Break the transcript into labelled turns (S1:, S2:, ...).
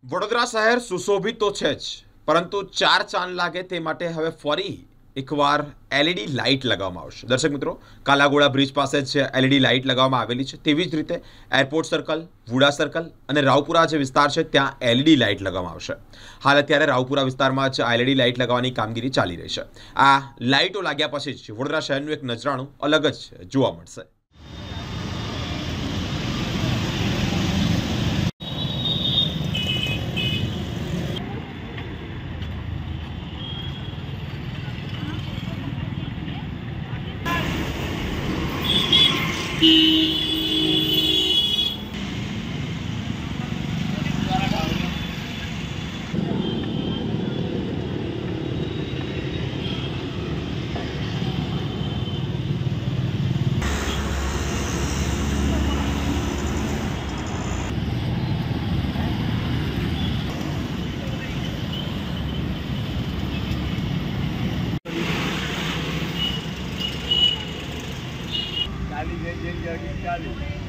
S1: વડોદરા શહેર સુશોભિત તો છે જ, પરંતુ ચાર ચાંદ લાગે તે માટે હવે ફરી એકવાર એલઈડી લાઇટ લગાવવામાં આવશે. દર્શક મિત્રો, કાલાઘોડા બ્રિજ પાસે જ એલઈડી લાઇટ લગાવવામાં આવેલી છે. તેવી જ રીતે એરપોર્ટ સર્કલ, વુડા સર્કલ અને રાવપુરા જે વિસ્તાર છે ત્યાં એલઈડી લાઇટ લગાવવામાં આવશે. હાલ અત્યારે રાવપુરા વિસ્તારમાં જ એલઈડી લાઇટ લગાવવાની કામગીરી ચાલી રહી છે. આ લાઇટો લાગ્યા પછી જ વડોદરા શહેરનું એક નજરાણું અલગ જ જોવા મળશે.
S2: ચાલી જઈ ચાલી